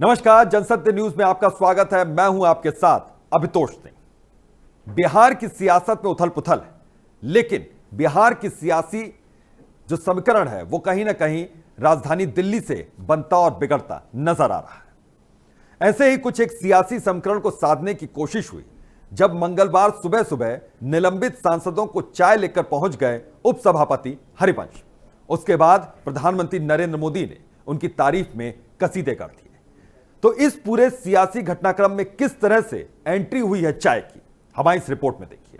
नमस्कार, जनसत्य न्यूज में आपका स्वागत है। मैं हूं आपके साथ अभितोष सिंह। बिहार की सियासत में उथल पुथल है, लेकिन बिहार की सियासी जो समीकरण है वो कहीं ना कहीं राजधानी दिल्ली से बनता और बिगड़ता नजर आ रहा है। ऐसे ही कुछ एक सियासी समीकरण को साधने की कोशिश हुई जब मंगलवार सुबह सुबह निलंबित सांसदों को चाय लेकर पहुंच गए उपसभापति हरिवंश। उसके बाद प्रधानमंत्री नरेंद्र मोदी ने उनकी तारीफ में कसीदे कर दिए। तो इस पूरे सियासी घटनाक्रम में किस तरह से एंट्री हुई है चाय की, हमारी इस रिपोर्ट में देखिए।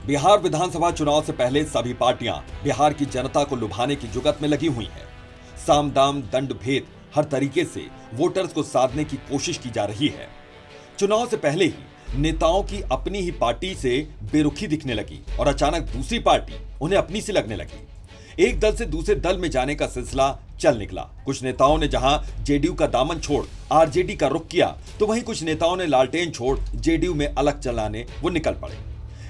बिहार विधानसभा चुनाव से पहले सभी पार्टियां बिहार की जनता को लुभाने की जुगत में लगी हुई हैं। साम दाम दंड भेद हर तरीके से वोटर्स को साधने की कोशिश की जा रही है। चुनाव से पहले ही नेताओं की अपनी ही पार्टी से बेरुखी दिखने लगी और अचानक दूसरी पार्टी उन्हें अपनी से लगने लगी। एक दल से दूसरे दल में जाने का सिलसिला चल निकला। कुछ नेताओं ने जहां जेडीयू का दामन छोड़ आरजेडी का रुख किया, तो वहीं कुछ नेताओं ने लालटेन छोड़ जेडीयू में अलग चलाने वो निकल पड़े।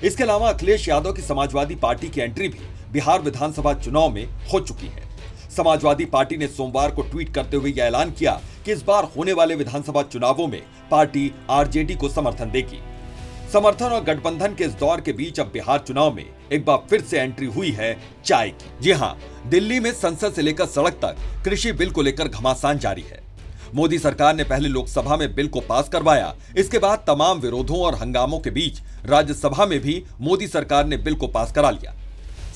इसके अलावा अखिलेश यादव की समाजवादी पार्टी की एंट्री भी बिहार विधानसभा चुनाव में हो चुकी है। समाजवादी पार्टी ने सोमवार को ट्वीट करते हुए यह ऐलान किया कि इस बार होने वाले विधानसभा चुनावों में पार्टी आरजेडी को समर्थन देगी। समर्थन और गठबंधन के इस दौर के बीच अब बिहार चुनाव में एक बार फिर से एंट्री हुई है चाय की। जी हां, दिल्ली में संसद से लेकर सड़क तक कृषि बिल को लेकर घमासान जारी है। मोदी सरकार ने पहले लोकसभा में बिल को पास करवाया, इसके बाद तमाम विरोधों और हंगामों के बीच राज्यसभा में भी मोदी सरकार ने बिल को पास करा लिया।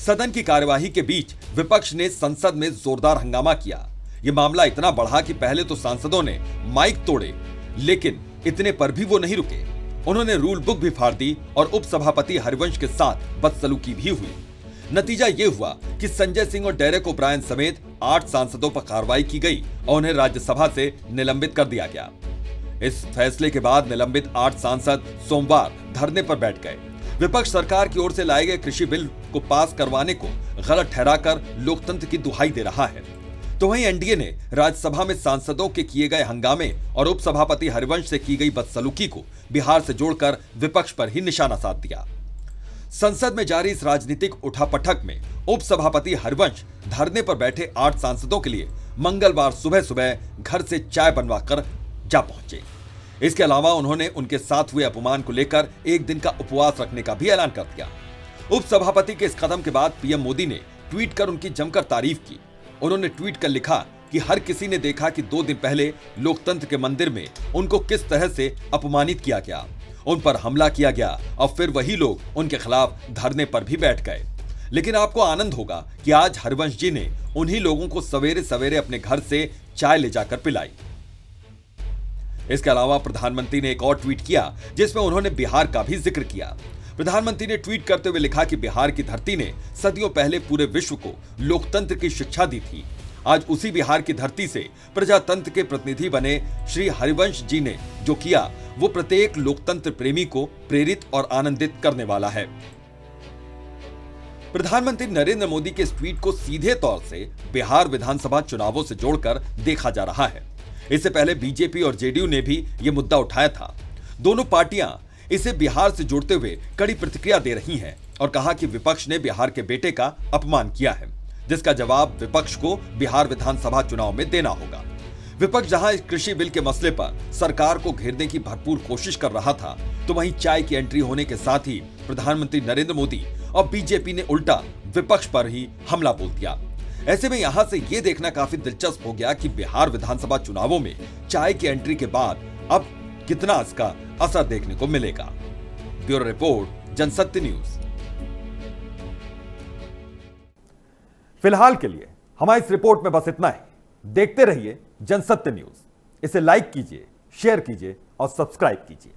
सदन की कार्यवाही के बीच विपक्ष ने संसद में जोरदार हंगामा किया। यह मामला इतना बढ़ा कि पहले तो सांसदों ने माइक तोड़े, लेकिन इतने पर भी वो नहीं रुके। उन्होंने रूल बुक भी फाड़ दी और उपसभापति हरिवंश के साथ बदसलूकी भी हुई। नतीजा यह हुआ कि संजय सिंह और डेरेक ओब्रायन समेत 8 सांसदों पर कार्रवाई की गई और उन्हें राज्यसभा से निलंबित कर दिया गया। इस फैसले के बाद निलंबित 8 सांसद सोमवार धरने पर बैठ गए। विपक्ष सरकार की ओर से लाए गए कृषि बिल को पास करवाने को गलत ठहराकर लोकतंत्र की दुहाई दे रहा है। तो वहीं एनडीए ने राज्यसभा में सांसदों के किए गए हंगामे और उपसभापति हरिवंश से की गई बदसलूकी को बिहार से जोड़कर विपक्ष पर ही निशाना साध दिया। संसद में जारी इस राजनीतिक उठापटक में उपसभापति हरिवंश धरने पर बैठे 8 सांसदों के लिए मंगलवार सुबह सुबह घर से चाय बनवा कर जा पहुंचे। इसके अलावा उन्होंने उनके साथ हुए अपमान को लेकर एक दिन का उपवास रखने का भी ऐलान कर दिया। उपसभापति के इस कदम के बाद पीएम मोदी ने ट्वीट कर उनकी जमकर तारीफ की। उन्होंने ट्वीट कर लिखा कि हर किसी ने देखा कि 2 दिन पहले लोकतंत्र के मंदिर में उनको किस तरह से अपमानित किया गया, उन पर हमला किया गया और फिर वही लोग उनके खिलाफ धरने पर भी बैठ गए। लेकिन आपको आनंद होगा कि आज हरिवंश जी ने उन्हीं लोगों को सवेरे सवेरे अपने घर से चाय ले जाकर पिलाई। इसके अलावा प्रधानमंत्री ने एक और ट्वीट किया जिसमें उन्होंने बिहार का भी जिक्र किया। प्रधानमंत्री ने ट्वीट करते हुए लिखा कि बिहार की धरती ने सदियों पहले पूरे विश्व को लोकतंत्र की शिक्षा दी थी। आज उसी बिहार की धरती से प्रजातंत्र के प्रतिनिधि बने श्री हरिवंश जी ने जो किया वो प्रत्येक लोकतंत्र प्रेमी को प्रेरित और आनंदित करने वाला है। प्रधानमंत्री नरेंद्र मोदी के इस ट्वीट को सीधे तौर से बिहार विधानसभा चुनावों से जोड़कर देखा जा रहा है। इससे पहले बीजेपी और जेडीयू ने भी यह मुद्दा उठाया था। दोनों पार्टियां इसे बिहार से जोड़ते हुए कड़ी प्रतिक्रिया दे रही हैं और कहा कि विपक्ष ने बिहार के बेटे का अपमान किया है, जिसका जवाब विपक्ष को बिहार विधानसभा चुनाव में देना होगा। विपक्ष जहां इस कृषि बिल के मसले पर सरकार को घेरने की भरपूर कोशिश कर रहा था, तो वहीं चाय की एंट्री होने के साथ ही प्रधानमंत्री नरेंद्र मोदी और बीजेपी ने उल्टा विपक्ष पर ही हमला बोल दिया। ऐसे में यहां से यह देखना काफी दिलचस्प हो गया कि बिहार विधानसभा चुनावों में चाय की एंट्री के बाद अब कितना इसका असर देखने को मिलेगा। Bureau report, Jansatya news. फिलहाल के लिए हमारी इस रिपोर्ट में बस इतना ही। देखते रहिए जनसत्य न्यूज। इसे लाइक कीजिए, शेयर कीजिए और सब्सक्राइब कीजिए।